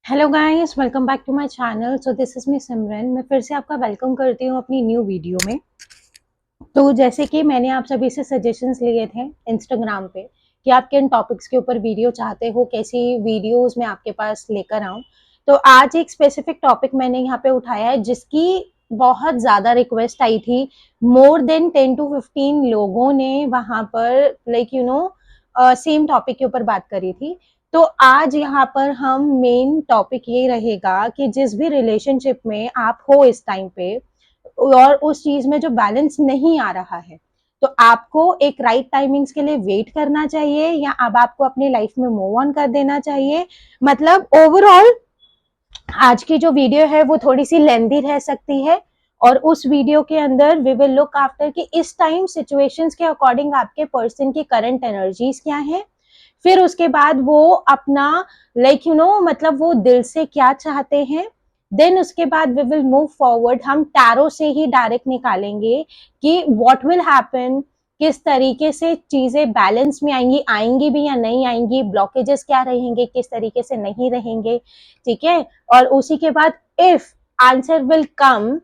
Hello guys, welcome back to my channel. So this is me Simran. मैं फिर से आपका वेलकम करती हूँ अपनी न्यू वीडियो में। तो जैसे कि मैंने आप सभी से सजेशंस लिए थे इंस्टाग्राम पे कि आप किन टॉपिक्स के ऊपर वीडियो चाहते हो, कैसी वीडियोस मैं आपके पास लेकर आऊँ। तो आज एक स्पेसिफिक टॉपिक मैंने यहाँ पे उठाया है जिसकी बहुत ज़्यादा रिक्वेस्ट आई थी। मोर देन 10 to 15 लोगों ने वहाँ पर सेम टॉपिक के ऊपर बात करी थी। तो आज यहाँ पर हम मेन टॉपिक ये रहेगा कि जिस भी रिलेशनशिप में आप हो इस टाइम पे और उस चीज में जो बैलेंस नहीं आ रहा है, तो आपको एक राइट टाइमिंग्स के लिए वेट करना चाहिए या अब आपको अपनी लाइफ में मूव ऑन कर देना चाहिए। मतलब ओवरऑल आज की जो वीडियो है वो थोड़ी सी लेंदी रह सकती है और उस वीडियो के अंदर वी विल लुक आफ्टर कि इस टाइम सिचुएशंस के अकॉर्डिंग आपके पर्सन की करंट एनर्जीज क्या है। फिर उसके बाद वो अपना मतलब वो दिल से क्या चाहते हैं। देन उसके बाद वी विल मूव फॉरवर्ड, हम टैरो से ही डायरेक्ट निकालेंगे कि व्हाट विल हैपन, किस तरीके से चीजें बैलेंस में आएंगी, आएंगी भी या नहीं आएंगी, ब्लॉकेजेस क्या रहेंगे, किस तरीके से नहीं रहेंगे। ठीक है। और उसी के बाद इफ आंसर विल कम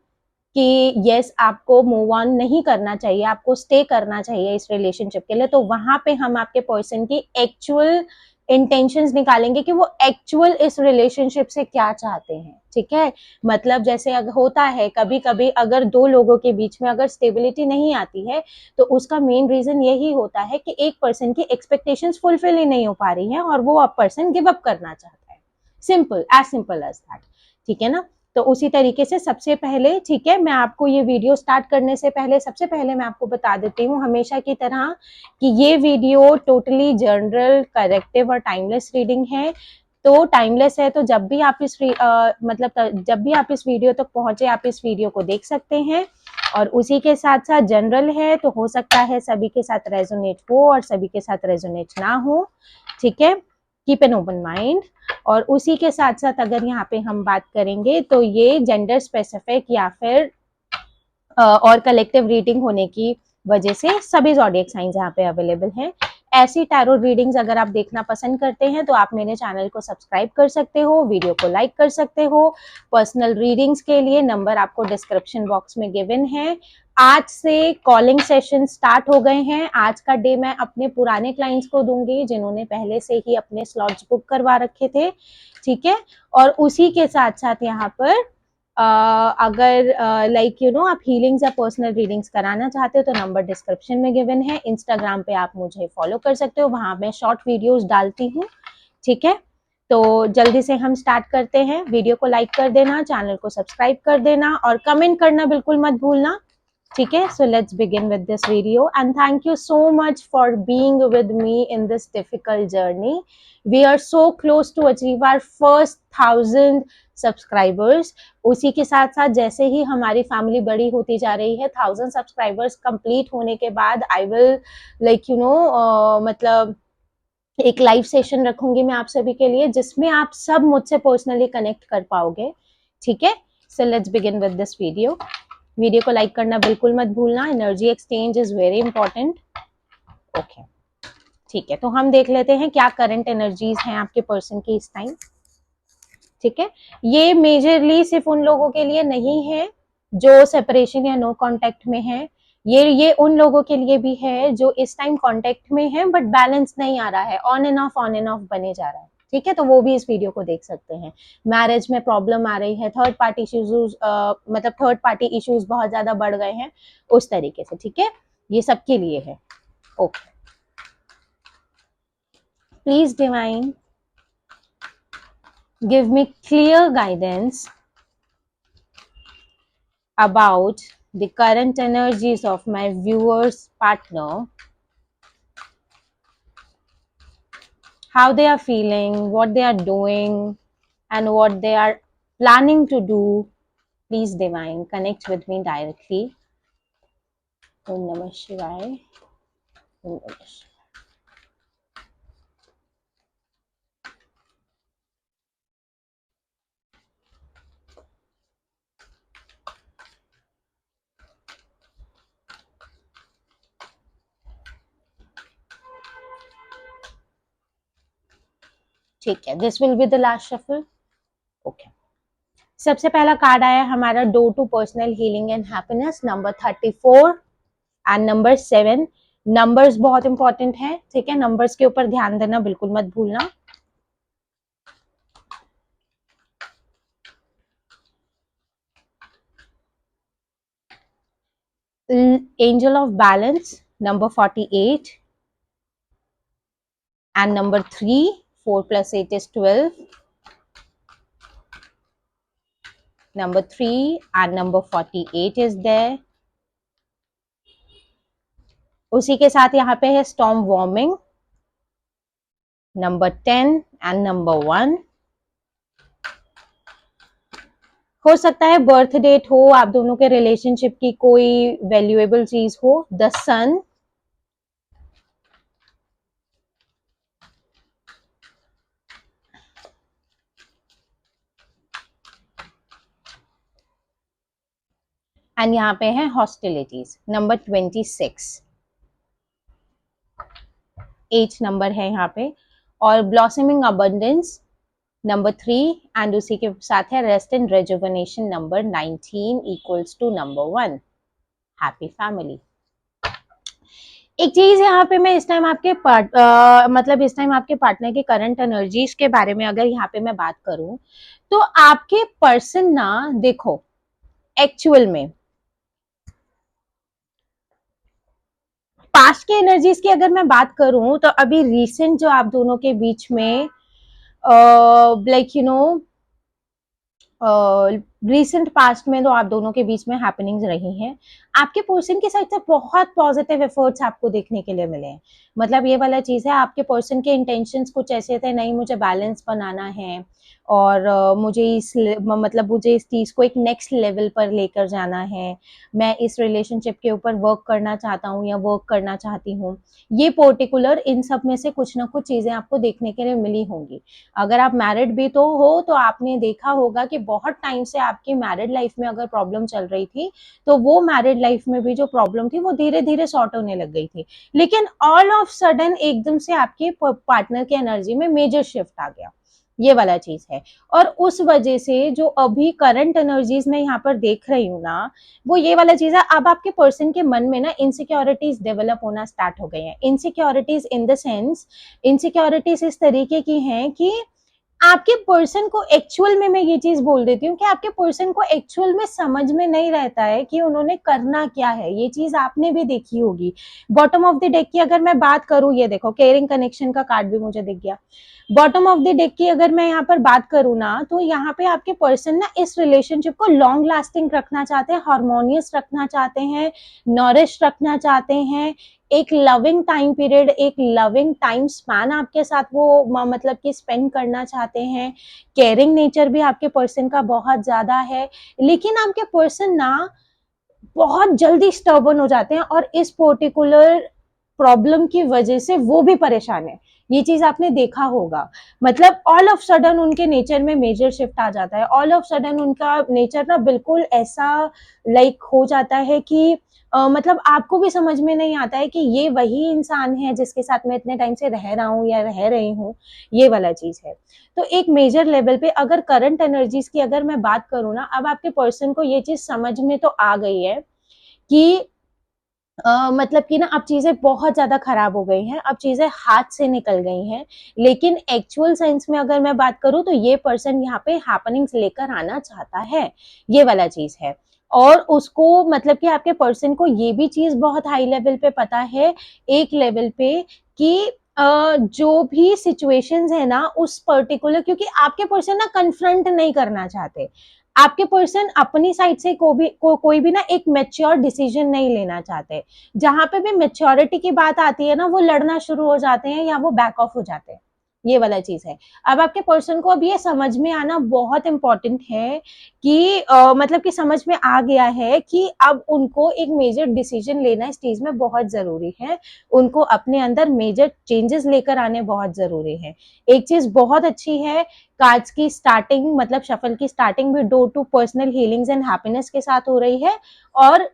कि यस आपको मूव ऑन नहीं करना चाहिए, आपको स्टे करना चाहिए इस रिलेशनशिप के लिए, तो वहां पे हम आपके पर्सन की एक्चुअल इंटेंशंस निकालेंगे कि वो एक्चुअल इस रिलेशनशिप से क्या चाहते हैं। ठीक है। मतलब जैसे अगर होता है कभी कभी अगर दो लोगों के बीच में अगर स्टेबिलिटी नहीं आती है तो उसका मेन रीजन यही होता है कि एक पर्सन की एक्सपेक्टेशंस फुलफिल ही नहीं हो पा रही है और वो अब पर्सन गिव अप करना चाहता है। Simple as that. ठीक है ना। तो उसी तरीके से सबसे पहले, ठीक है, मैं आपको ये वीडियो स्टार्ट करने से पहले सबसे पहले मैं आपको बता देती हूँ हमेशा की तरह कि ये वीडियो टोटली जनरल, करेक्टिव और टाइमलेस रीडिंग है। तो टाइमलेस है तो जब भी आप जब भी आप इस वीडियो तक पहुंचे आप इस वीडियो को देख सकते हैं। और उसी के साथ साथ जनरल है तो हो सकता है सभी के साथ रेजोनेट हो और सभी के साथ रेजोनेट ना हो। ठीक है। Keep an open mind. और उसी के साथ साथ अगर यहाँ पे हम बात करेंगे तो ये जेंडर स्पेसिफिक या फिर और कलेक्टिव रीडिंग होने की वजह से सभी ज़ोडिएक साइंस यहाँ पे अवेलेबल हैं। ऐसी टैरो रीडिंग्स अगर आप देखना पसंद करते हैं तो आप मेरे चैनल को सब्सक्राइब कर सकते हो, वीडियो को लाइक कर सकते हो। पर्सनल रीडिंग्स के लिए नंबर आपको डिस्क्रिप्शन बॉक्स में गिवन है। आज से कॉलिंग सेशन स्टार्ट हो गए हैं। आज का डे मैं अपने पुराने क्लाइंट्स को दूंगी जिन्होंने पहले से ही अपने स्लॉट्स बुक करवा रखे थे। ठीक है। और उसी के साथ साथ यहाँ पर अगर आप हीलिंग्स या पर्सनल रीडिंग्स कराना चाहते हो तो नंबर डिस्क्रिप्शन में गिवन है। इंस्टाग्राम पे आप मुझे फॉलो कर सकते हो, वहां मैं शॉर्ट वीडियोस डालती हूँ। ठीक है। तो जल्दी से हम स्टार्ट करते हैं। वीडियो को लाइक कर देना, चैनल को सब्सक्राइब कर देना और कमेंट करना बिल्कुल मत भूलना। ठीक है। So let's begin with this video and thank you so much for being with me in this difficult journey. We are so close to achieve our first 1000 subscribers. उसी के साथ साथ जैसे ही हमारी फैमिली बड़ी होती जा रही है, 1000 सब्सक्राइबर्स कंप्लीट होने के बाद आई विल मतलब एक लाइव सेशन रखूंगी मैं आप सभी के लिए जिसमें आप सब मुझसे पर्सनली कनेक्ट कर पाओगे। ठीक है। So let's begin with this video. Video को लाइक करना बिल्कुल मत भूलना। Energy exchange is very important. Okay. ठीक है। तो हम देख लेते हैं क्या करंट एनर्जीज हैं आपके पर्सन की इस टाइम। ठीक है। ये मेजरली सिर्फ उन लोगों के लिए नहीं है जो सेपरेशन या नो कांटेक्ट में है। ये उन लोगों के लिए भी है जो इस टाइम कांटेक्ट में है बट बैलेंस नहीं आ रहा है, ऑन एंड ऑफ बने जा रहा है। ठीक है। तो वो भी इस वीडियो को देख सकते हैं। मैरिज में प्रॉब्लम आ रही है, third party issues, third party issues बहुत ज्यादा बढ़ गए हैं उस तरीके से। ठीक है। ये सबके लिए है। Okay. Please divine give me clear guidance about the current energies of my viewer's partner, how they are feeling, what they are doing, and what they are planning to do. Please, Divine, connect with me directly. Om Namah Shivaya. Om Namah Shivaya. ठीक है, this will be the last shuffle. Okay, सबसे पहला card आया हमारा door to personal healing and happiness, number 34 and number 7। Numbers बहुत important है, ठीक है, नंबर्स के ऊपर ध्यान देना बिल्कुल मत भूलना। Angel of balance, number 48 and number 3, 4 plus 8 is 12, number 3 and number 48 is there। उसी के साथ यहाँ पे है storm warming, number 10 and number 1। हो सकता है बर्थ डेट हो, आप दोनों के रिलेशनशिप की कोई वैल्यूएबल चीज हो, द सन, एंड यहाँ पे है हॉस्टिलिटीज, नंबर 26, 8 नंबर है यहाँ पे, और ब्लॉसमिंग अबंडेंस नंबर 3 एंड उसी के साथ है rest and rejuvenation, number 19 equals to number 1, happy family. एक चीज यहाँ पे मैं इस टाइम आपके मतलब इस टाइम आपके पार्टनर के करंट एनर्जीज के बारे में अगर यहाँ पे मैं बात करूं, तो आपके पर्सन ना, देखो एक्चुअल में पास्ट के एनर्जीज की अगर मैं बात करूं, तो अभी रिसेंट जो आप दोनों के बीच में like you know recent past में तो आप दोनों के बीच में हैपनिंग्स रही हैं, आपके पर्सन की साइड से बहुत पॉजिटिव एफर्ट्स आपको देखने के लिए मिले हैं। मतलब ये वाला चीज है, आपके पर्सन के इंटेंशंस कुछ ऐसे थे, नहीं मुझे बैलेंस बनाना है और मुझे इस चीज को एक नेक्स्ट लेवल पर लेकर जाना है, मैं इस रिलेशनशिप के ऊपर वर्क करना चाहता हूँ या वर्क करना चाहती हूँ। ये पर्टिकुलर इन सब में से कुछ ना कुछ चीजें आपको देखने के लिए मिली होंगी। अगर आप मैरिड भी तो हो, तो आपने देखा होगा कि बहुत टाइम से आपकी मैरिड लाइफ में अगर प्रॉब्लम चल रही थी, तो वो मैरिड लाइफ में भी जो प्रॉब्लम थी वो धीरे धीरे सॉर्ट होने लग गई थी, लेकिन ऑल ऑफ सडन एकदम से आपके पार्टनर की एनर्जी में मेजर शिफ्ट आ गया, ये वाला चीज है। और उस वजह से जो अभी करंट एनर्जीज में यहाँ पर देख रही हूँ ना, वो ये वाला चीज है, अब आपके पर्सन के मन में ना इनसिक्योरिटीज डेवलप होना स्टार्ट हो गई हैं। Insecurities in the sense, insecurities इस तरीके की हैं कि आपके पर्सन को एक्चुअल में, मैं ये चीज बोल देती हूँ कि आपके पर्सन को एक्चुअल में समझ में नहीं रहता है कि उन्होंने करना क्या है। ये चीज आपने भी देखी होगी। बॉटम ऑफ द डेक की अगर मैं बात करूं, ये देखो केयरिंग कनेक्शन का कार्ड भी मुझे दिख गया। बॉटम ऑफ द डेक की अगर मैं यहाँ पर बात करूँ ना, तो यहाँ पे आपके पर्सन ना इस रिलेशनशिप को लॉन्ग लास्टिंग रखना चाहते हैं, हार्मोनियस रखना चाहते हैं, नॉरिश रखना चाहते हैं, एक लविंग टाइम पीरियड, एक लविंग टाइम स्पैन आपके साथ वो मतलब कि स्पेंड करना चाहते हैं। केयरिंग नेचर भी आपके पर्सन का बहुत ज्यादा है, लेकिन आपके पर्सन ना बहुत जल्दी स्टर्बन हो जाते हैं और इस पर्टिकुलर प्रॉब्लम की वजह से वो भी परेशान है। ये चीज आपने देखा होगा। मतलब ऑल ऑफ सडन उनके नेचर में मेजर शिफ्ट आ जाता है, ऑल ऑफ सडन उनका नेचर ना बिल्कुल ऐसा लाइक हो जाता है कि मतलब आपको भी समझ में नहीं आता है कि ये वही इंसान है जिसके साथ मैं इतने टाइम से रह रहा हूँ या रह रही हूँ, ये वाला चीज है। तो एक मेजर लेवल पे अगर करंट एनर्जीज की अगर मैं बात करूँ ना, अब आपके पर्सन को ये चीज समझ में तो आ गई है कि मतलब कि ना अब चीजें बहुत ज्यादा खराब हो गई हैं, अब चीजें हाथ से निकल गई हैं, लेकिन एक्चुअल सेंस में अगर मैं बात करूं तो ये पर्सन यहाँ पे हैपनिंग्स लेकर आना चाहता है, ये वाला चीज है। और उसको मतलब कि आपके पर्सन को ये भी चीज बहुत हाई लेवल पे पता है, एक लेवल पे, कि जो भी सिचुएशंस है ना उस पर्टिकुलर, क्योंकि आपके पर्सन ना कन्फ्रंट नहीं करना चाहते, आपके पर्सन अपनी साइड से कोई भी ना एक मेच्योर डिसीजन नहीं लेना चाहते। जहां पे भी मेच्योरिटी की बात आती है ना, वो लड़ना शुरू हो जाते हैं या वो बैक ऑफ हो जाते हैं, ये वाला चीज है। अब आपके पर्सन को अब ये समझ में आना बहुत इंपॉर्टेंट है कि मतलब कि समझ में आ गया है कि अब उनको एक मेजर डिसीजन लेना इस चीज में बहुत जरूरी है, उनको अपने अंदर मेजर चेंजेस लेकर आने बहुत जरूरी है। एक चीज बहुत अच्छी है, कार्ड्स की स्टार्टिंग मतलब शफल की स्टार्टिंग भी door to personal healings and happiness के साथ हो रही है, और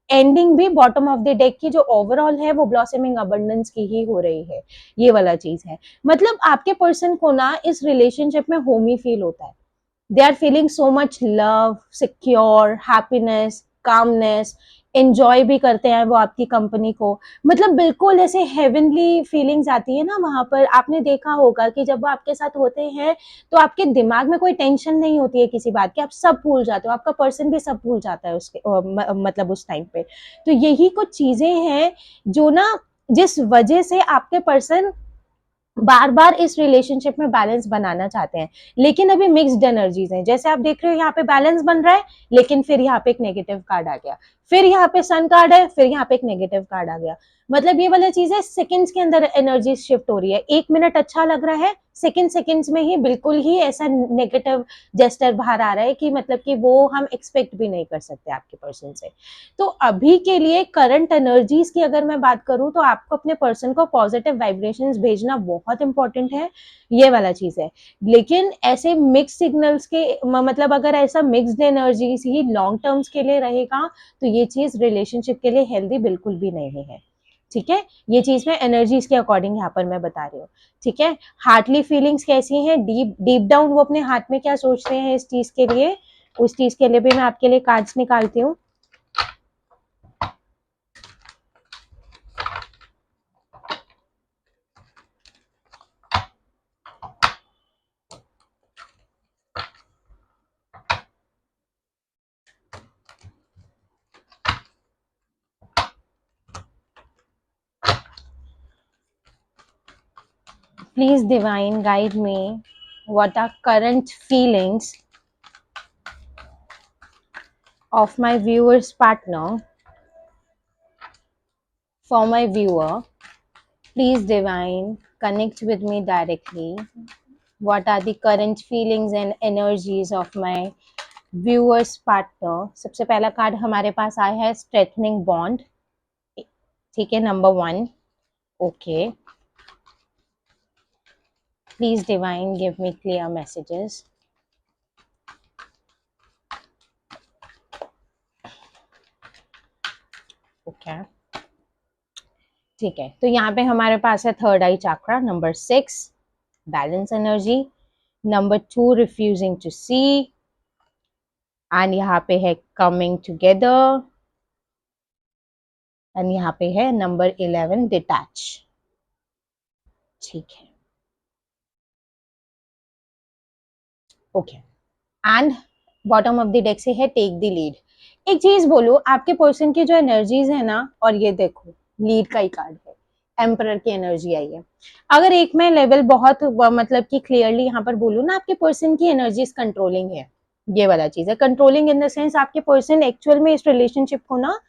एंडिंग भी बॉटम ऑफ द डेक की जो ओवरऑल है वो ब्लॉसमिंग अबंडेंस की ही हो रही है, ये वाला चीज है। मतलब आपके पर्सन को ना इस रिलेशनशिप में होमी फील होता है, they are feeling so much love, secure, happiness, calmness, enjoy भी करते हैं वो आपकी कंपनी को। मतलब बिल्कुल ऐसे हेवनली फीलिंग्स आती है ना वहां पर। आपने देखा होगा कि जब वो आपके साथ होते हैं तो आपके दिमाग में कोई टेंशन नहीं होती है किसी बात की, आप सब भूल जाते हो, आपका पर्सन भी सब भूल जाता है उसके मतलब उस टाइम पे। तो यही कुछ चीजें हैं जो ना, जिस वजह से आपके पर्सन बार बार इस रिलेशनशिप में बैलेंस बनाना चाहते हैं, लेकिन अभी मिक्स्ड एनर्जीज हैं। जैसे आप देख रहे हो यहाँ पे बैलेंस बन रहा है, लेकिन फिर यहाँ पे एक नेगेटिव कार्ड आ गया, फिर यहाँ पे सन कार्ड है, फिर यहाँ पे एक नेगेटिव कार्ड आ गया। मतलब ये वाला चीज है, सेकंड्स के अंदर एनर्जी शिफ्ट हो रही है। 1 मिनट अच्छा लग रहा है, सेकंड्स में ही बिल्कुल ही ऐसा नेगेटिव जेस्टर बाहर आ रहा है कि मतलब कि वो हम एक्सपेक्ट भी नहीं कर सकते आपके पर्सन से। तो अभी के लिए करंट एनर्जीज की अगर मैं बात करूं तो आपको अपने पर्सन को पॉजिटिव वाइब्रेशंस भेजना बहुत इंपॉर्टेंट है, ये वाला चीज है। लेकिन ऐसे मिक्स सिग्नल्स के मतलब अगर ऐसा मिक्स्ड एनर्जीज ही लॉन्ग टर्म्स के लिए रहेगा तो ये चीज रिलेशनशिप के लिए हेल्दी बिल्कुल भी नहीं है। ठीक है, ये चीज मैं एनर्जीज के अकॉर्डिंग यहाँ पर मैं बता रही हूँ। ठीक है, हार्टली फीलिंग्स कैसी हैं, डीप डीप डाउन वो अपने हाथ में क्या सोच रहे हैं इस चीज के लिए, उस चीज के लिए भी मैं आपके लिए कार्ड्स निकालती हूँ। Please divine guide me what are current feelings of my viewer's partner for my viewer. Please divine connect with me directly. What are the current feelings and energies of my viewer's partner? सबसे पहला card हमारे पास आया है स्ट्रेथनिंग bond. ठीक है, number 1। Okay, please divine give me clear messages. Okay, ठीक है, तो यहाँ पे हमारे पास है third eye chakra, number 6 balance energy, number 2 refusing to see, and यहाँ पे है कमिंग टुगेदर, एंड यहाँ पे है नंबर 11 डिटैच। ठीक है, okay, and bottom of the deck से है टेक द लीड। एक चीज बोलो, आपके पर्सन की जो एनर्जीज है ना, और ये देखो लीड का ही कार्ड है, एम्परर की एनर्जी आई है। अगर एक मैं लेवल बहुत मतलब कि क्लियरली यहाँ पर बोलूँ ना, आपके पर्सन की एनर्जीज कंट्रोलिंग है, ये वाला चीज है। कंट्रोलिंग इन द सेंस आपके पर्सन एक्चुअल में इस रिलेशनशिप को ना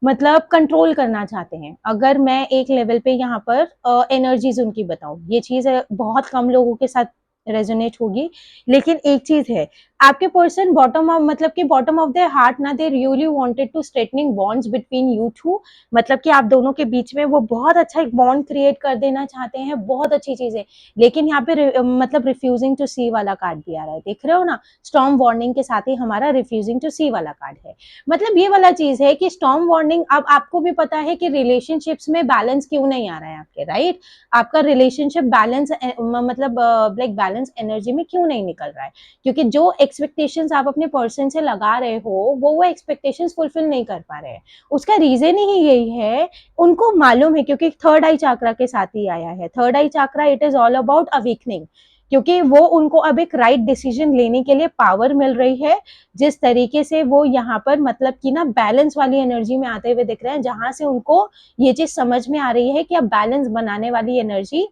मतलब कंट्रोल करना चाहते हैं। अगर मैं एक लेवल पे यहाँ पर एनर्जीज उनकी बताऊं, ये चीज बहुत कम लोगों के साथ रेजोनेट होगी, लेकिन एक चीज है, आपके पर्सन बॉटम ऑफ मतलब कि बॉटम ऑफ देयर हार्ट ना, they really wanted to strengthening bonds between you two. मतलब कि आप दोनों के बीच में वो बहुत अच्छा एक बॉन्ड क्रिएट कर देना चाहते हैं, बहुत अच्छी चीज है। लेकिन यहाँ पे मतलब रिफ्यूजिंग टू सी वाला कार्ड भी आ रहा है, देख रहे हो ना, स्टॉर्म वार्निंग के साथ ही हमारा रिफ्यूजिंग टू सी वाला कार्ड है। मतलब ये वाला चीज है कि स्टॉर्म वार्निंग, अब आपको भी पता है कि रिलेशनशिप्स में बैलेंस क्यों नहीं आ रहा है आपके, राइट? आपका रिलेशनशिप बैलेंस मतलब लाइक बैलेंस एनर्जी में क्यों नहीं निकल रहा है? क्योंकि जो एक्सपेक्टेशंस आप अपने पर्सन से लगा रहे हो वो एक्सपेक्टेशंस फुलफिल नहीं कर पा रहे हैं। उसका रीजन ही यही है, उनको मालूम है, क्योंकि थर्ड आई चाक्रा के साथ ही आया है। Third I chakra, it is all about awakening, क्योंकि वो उनको अब एक राइट डिसीजन लेने के लिए पावर मिल रही है। जिस तरीके से वो यहाँ पर मतलब कि ना बैलेंस वाली एनर्जी में आते हुए दिख रहे हैं, जहां से उनको ये चीज समझ में आ रही है कि अब बैलेंस बनाने वाली एनर्जी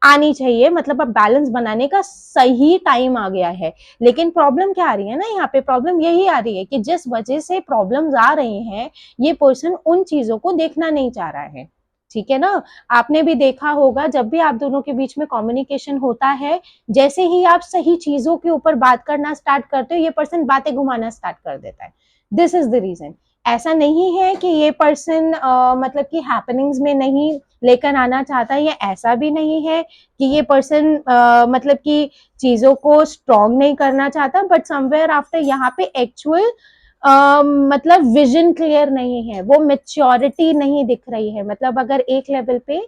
आनी चाहिए, मतलब अब बैलेंस बनाने का सही टाइम आ गया है। लेकिन प्रॉब्लम क्या आ रही है ना, यहाँ पे प्रॉब्लम यही आ रही है कि जिस वजह से प्रॉब्लम्स आ रही हैं, ये पर्सन उन चीजों को देखना नहीं चाह रहा है। ठीक है ना, आपने भी देखा होगा जब भी आप दोनों के बीच में कम्युनिकेशन होता है, जैसे ही आप सही चीजों के ऊपर बात करना स्टार्ट करते हो, ये पर्सन बातें घुमाना स्टार्ट कर देता है। This is the reason. ऐसा नहीं है कि ये पर्सन मतलब कि हैपनिंग्स में नहीं लेकर आना चाहता, या ऐसा भी नहीं है कि ये पर्सन मतलब कि चीजों को स्ट्रॉन्ग नहीं करना चाहता, बट समवेयर आफ्टर यहाँ पे एक्चुअल मतलब विजन क्लियर नहीं है, वो मेच्योरिटी नहीं दिख रही है। मतलब अगर एक लेवल पे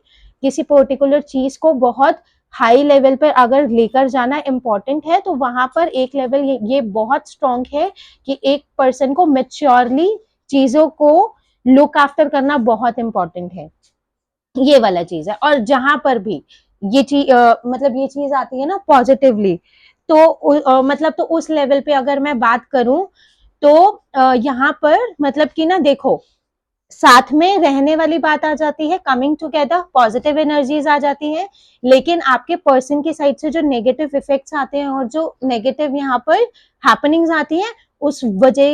किसी पर्टिकुलर चीज को बहुत हाई लेवल पर अगर लेकर जाना इम्पोर्टेंट है, तो वहां पर एक लेवल ये बहुत स्ट्रांग है कि एक पर्सन को मेच्योरली चीजों को लुक आफ्टर करना बहुत इंपॉर्टेंट है, ये वाला चीज है। और जहां पर भी ये चीज मतलब ये चीज आती है ना पॉजिटिवली, तो मतलब तो उस लेवल पे अगर मैं बात करूं, तो यहाँ पर मतलब कि ना देखो, साथ में रहने वाली बात आ जाती है, कमिंग टुगेदर, पॉजिटिव एनर्जीज आ जाती हैं, लेकिन आपके पर्सन की साइड से जो नेगेटिव इफेक्ट्स आते हैं और जो नेगेटिव यहाँ पर हैपनिंग्स आती हैं, उस वजह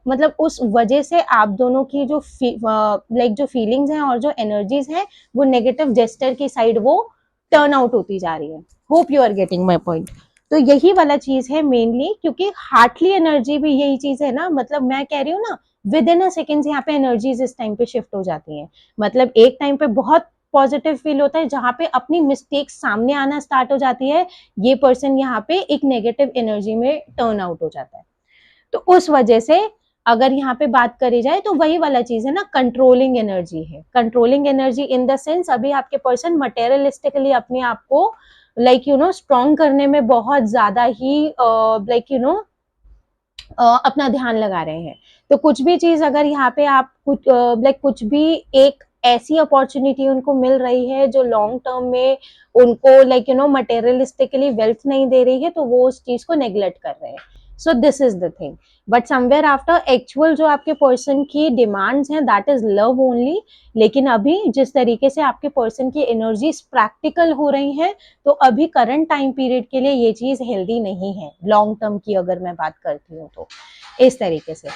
मतलब उस वजह से आप दोनों की जो लाइक जो फीलिंग्स हैं और जो एनर्जीज हैं, वो नेगेटिव जेस्टर की साइड वो टर्न आउट होती जा रही है। Hope you are getting my point. तो यही वाला चीज है मेनली, क्योंकि हार्टली एनर्जी भी यही चीज है ना, मतलब मैं कह रही हूँ ना, विद इन अ सेकेंड यहाँ पे एनर्जीज इस टाइम पे शिफ्ट हो जाती हैं। मतलब एक टाइम पे बहुत पॉजिटिव फील होता है, जहां पे अपनी मिस्टेक सामने आना स्टार्ट हो जाती है, ये पर्सन यहाँ पे एक नेगेटिव एनर्जी में टर्न आउट हो जाता है। तो उस वजह से अगर यहाँ पे बात करी जाए, तो वही वाला चीज है ना, कंट्रोलिंग एनर्जी है। Controlling energy in the sense, अभी आपके पर्सन मटेरियलिस्टिकली अपने आप को लाइक यू नो स्ट्रॉन्ग करने में बहुत ज्यादा ही लाइक यू नो अपना ध्यान लगा रहे हैं। तो कुछ भी चीज अगर यहाँ पे आप कुछ लाइक कुछ भी एक ऐसी अपॉर्चुनिटी उनको मिल रही है जो लॉन्ग टर्म में उनको like you know materialistically wealth नहीं दे रही है, तो वो उस चीज को नेग्लेक्ट कर रहे हैं। So this is the thing. But somewhere after actual जो आपके पर्सन की डिमांड्स हैं, दैट इज लव ओनली। लेकिन अभी जिस तरीके से आपके पर्सन की एनर्जीज प्रैक्टिकल हो रही हैं, तो अभी करंट टाइम पीरियड के लिए ये चीज हेल्दी नहीं है, लॉन्ग टर्म की अगर मैं बात करती हूँ तो इस तरीके से।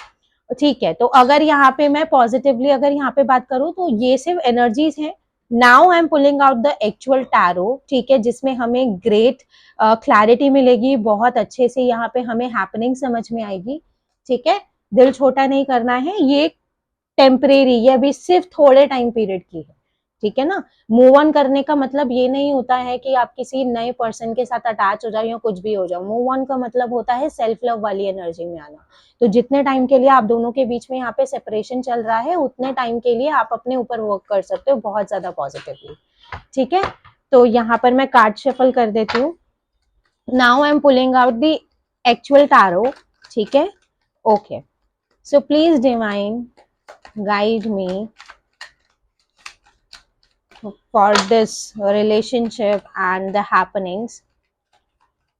ठीक है, तो अगर यहाँ पे मैं पॉजिटिवली अगर यहाँ पे बात करूँ, तो ये सिर्फ एनर्जीज हैं। Now I am pulling out the actual tarot, ठीक है, जिसमें हमें ग्रेट क्लैरिटी मिलेगी, बहुत अच्छे से यहाँ पे हमें हैपनिंग समझ में आएगी। ठीक है, दिल छोटा नहीं करना है, ये टेम्परेरी, ये अभी सिर्फ थोड़े टाइम पीरियड की है। ठीक है ना, मूव ऑन करने का मतलब ये नहीं होता है कि आप किसी नए पर्सन के साथ अटैच हो जाओ या कुछ भी हो जाओ। मूव ऑन का मतलब होता है सेल्फ लव वाली एनर्जी में आना। तो जितने टाइम के लिए आप दोनों के बीच में यहाँ पे सेपरेशन चल रहा है, उतने टाइम के लिए आप अपने ऊपर वर्क कर सकते हो बहुत ज्यादा पॉजिटिवली। ठीक है, तो यहाँ पर मैं कार्ड शफल कर देती हूँ। Now I am pulling out the actual tarot. ठीक है, okay, so please divine guide me for this relationship and the happenings.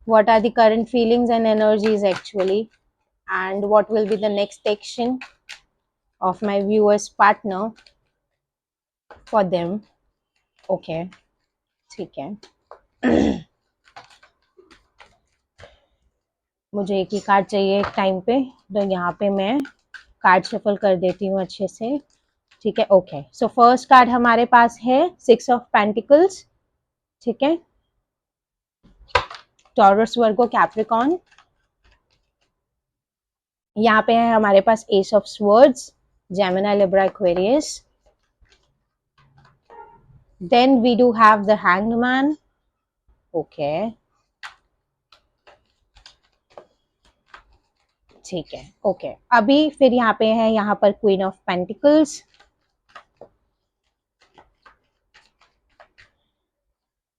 What are the current feelings and energies actually, and what will be the next action of my viewer's partner for them? Okay, ठीक है। मुझे एक ही card चाहिए एक time पे, तो यहाँ पे मैं कार्ड शफल कर देती हूँ अच्छे से। ठीक है, ओके, सो फर्स्ट कार्ड हमारे पास है 6 ऑफ पेंटिकल्स। ठीक है, टॉरस, वर्गो, कैप्रिकॉन। यहाँ पे है हमारे पास ace of swords, Gemini, Libra, Aquarius. Then we do have the hanged man. Okay, ठीक है, ओके, अभी फिर यहाँ पे है यहाँ पर queen of pentacles.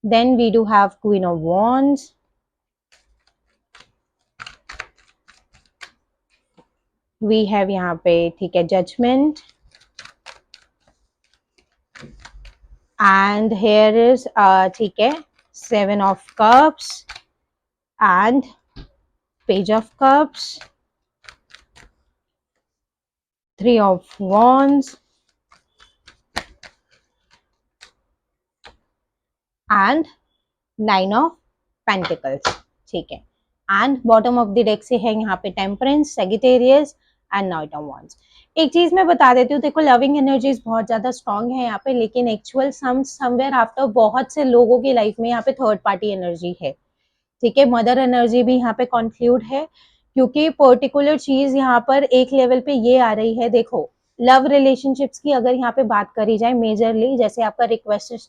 Then we do have queen of wands. We have यहाँ पे, ठीक है, जजमेंट। एंड हेयर इज ठीक है, 7 of cups and page of cups, 3 of wands and 9 of pentacles। ठीक है, and bottom of the deck से है यहाँ पे temperance, Sagittarius and night of wands. एक चीज मैं बता देती हूँ, देखो लविंग एनर्जीज बहुत ज्यादा स्ट्रांग है यहाँ पे, लेकिन एक्चुअल समवेयर आफ्टर बहुत से लोगों की लाइफ में यहाँ पे थर्ड पार्टी एनर्जी है। ठीक है, मदर एनर्जी भी यहाँ पे कंक्लूड है, क्योंकि पर्टिकुलर चीज यहाँ पर एक लेवल पे ये आ रही है। देखो लव रिलेशनशिप्स की अगर यहाँ पे बात करी जाए मेजरली, जैसे आपका रिक्वेस्टेड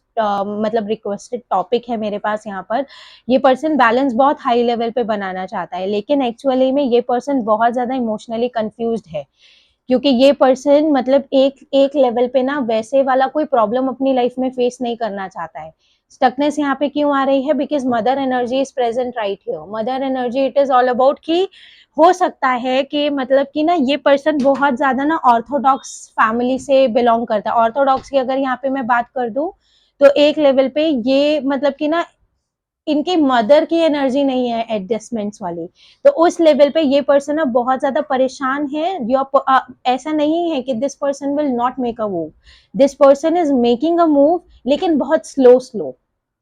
मतलब रिक्वेस्टेड टॉपिक है मेरे पास यहाँ पर, ये पर्सन बैलेंस बहुत हाई लेवल पे बनाना चाहता है, लेकिन एक्चुअली में ये पर्सन बहुत ज्यादा इमोशनली कंफ्यूज्ड है, क्योंकि ये पर्सन मतलब एक एक लेवल पे ना वैसे वाला कोई प्रॉब्लम अपनी लाइफ में फेस नहीं करना चाहता है। स्टकनेस यहाँ पे क्यों आ रही है? Because mother energy is present right here. Mother energy it is all about कि हो सकता है कि मतलब कि ना ये पर्सन बहुत ज्यादा ना ऑर्थोडॉक्स फैमिली से बिलोंग करता है। ऑर्थोडॉक्स की अगर यहाँ पे मैं बात कर दूं तो एक लेवल पे ये मतलब कि ना इनकी मदर की एनर्जी नहीं है एडजस्टमेंट्स वाली, तो उस लेवल पे ये पर्सन अब बहुत ज्यादा परेशान है। ऐसा नहीं है कि this person will not make a move, this person is making a move, लेकिन बहुत स्लो स्लो,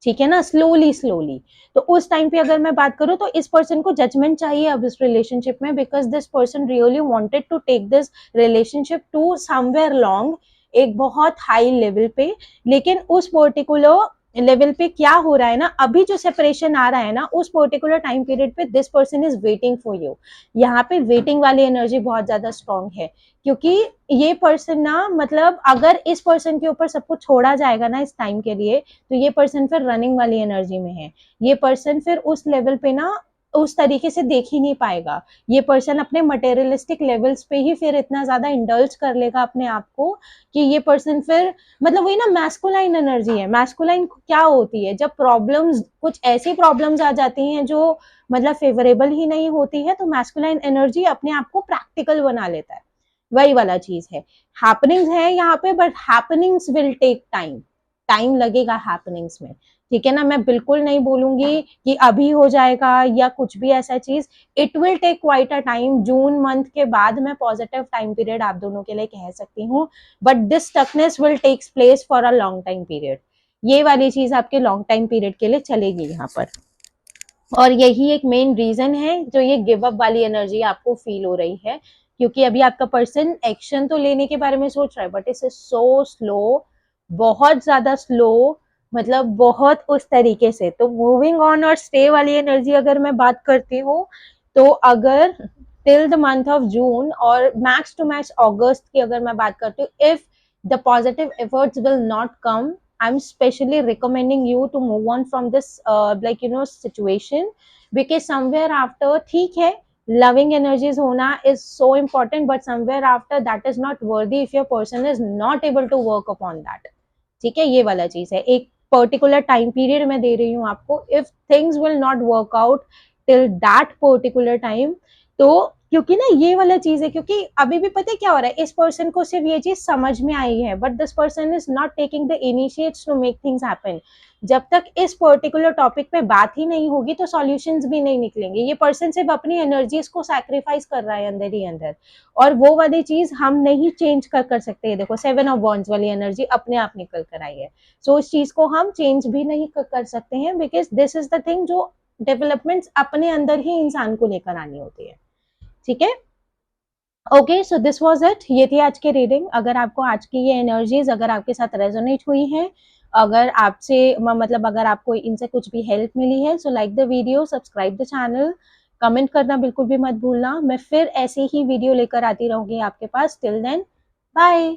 ठीक है ना, स्लोली स्लोली। तो उस टाइम पे अगर मैं बात करूं तो इस पर्सन को जजमेंट चाहिए अब इस रिलेशनशिप में, because this person really wanted to take this relationship to somewhere long, एक बहुत हाई लेवल पे। लेकिन उस पर्टिकुलर लेवल पे क्या हो रहा है ना, अभी जो सेपरेशन आ रहा है ना उस पर्टिकुलर टाइम पीरियड पे this person is waiting for you. यहाँ पे वेटिंग वाली एनर्जी बहुत ज्यादा स्ट्रांग है, क्योंकि ये पर्सन ना मतलब अगर इस पर्सन के ऊपर सब कुछ छोड़ा जाएगा ना इस टाइम के लिए, तो ये पर्सन फिर रनिंग वाली एनर्जी में है। ये पर्सन फिर उस लेवल पे ना उस तरीके से देख ही नहीं पाएगा। ये पर्सन अपने मटेरियलिस्टिक लेवल्स पे ही फिर इतना ज्यादा इंडल्ज कर लेगा अपने आप को कि ये पर्सन फिर मतलब वही ना मैस्कुलाइन एनर्जी है। मैस्कुलाइन क्या होती है? जब प्रॉब्लम्स कुछ ऐसी प्रॉब्लम्स आ जाती हैं जो मतलब फेवरेबल ही नहीं होती है, तो मैस्कुलाइन एनर्जी अपने आप को प्रैक्टिकल बना लेता है। वही वाला चीज है। हैपनिंग्स है यहाँ पे, but happenings will take time, time लगेगा हैपनिंग्स में, ठीक है ना। मैं बिल्कुल नहीं बोलूंगी कि अभी हो जाएगा या कुछ भी ऐसा चीज, it will take quite a time. June month के बाद मैं पॉजिटिव टाइम पीरियड आप दोनों के लिए कह सकती हूँ, but this stuckness will takes place for a long time period. ये वाली चीज आपके लॉन्ग टाइम पीरियड के लिए चलेगी यहाँ पर। और यही एक मेन रीजन है जो ये गिव अप वाली एनर्जी आपको फील हो रही है, क्योंकि अभी आपका पर्सन एक्शन तो लेने के बारे में सोच रहा है, बट इट्स सो स्लो, बहुत ज्यादा स्लो, मतलब बहुत उस तरीके से। तो मूविंग ऑन और स्टे वाली एनर्जी अगर मैं बात करती हूँ, तो अगर till the month of June और मैक्स टू मैक्स अगस्त की अगर मैं बात करती हूँ, if the positive efforts will not come, I'm especially recommending you to move on from this situation, because somewhere after ठीक है, loving energies होना is so important, but somewhere after that is not worthy if your person is not able to work upon that। ठीक है, ये वाला चीज है। एक पर्टिकुलर टाइम पीरियड मैं दे रही हूँ आपको, if things will not work out till that particular time, तो क्योंकि ना ये वाला चीज है, क्योंकि अभी भी पता है क्या हो रहा है, इस पर्सन को सिर्फ ये चीज समझ में आई है, but this person is not taking the initiates to make things happen. जब तक इस पर्टिकुलर टॉपिक पे बात ही नहीं होगी तो सॉल्यूशंस भी नहीं निकलेंगे। ये पर्सन सिर्फ अपनी एनर्जीज को सैक्रिफाइस कर रहा है अंदर ही अंदर, और वो वाली चीज हम नहीं चेंज कर सकते। देखो 7 ऑफ वॉन्ड्स वाली एनर्जी अपने आप निकल कर आई है, सो उस चीज को हम चेंज भी नहीं कर सकते हैं, because this is the thing जो डेवलपमेंट्स अपने अंदर ही इंसान को लेकर आनी होती है, ठीक है। Okay, so this was it, ये थी आज की रीडिंग। अगर आपको आज की ये एनर्जीज अगर आपके साथ रेजोनेट हुई हैं, अगर आपसे मतलब अगर आपको इनसे कुछ भी हेल्प मिली है, so like the video, subscribe the channel, comment करना बिल्कुल भी मत भूलना। मैं फिर ऐसे ही वीडियो लेकर आती रहूंगी आपके पास। Till then, bye.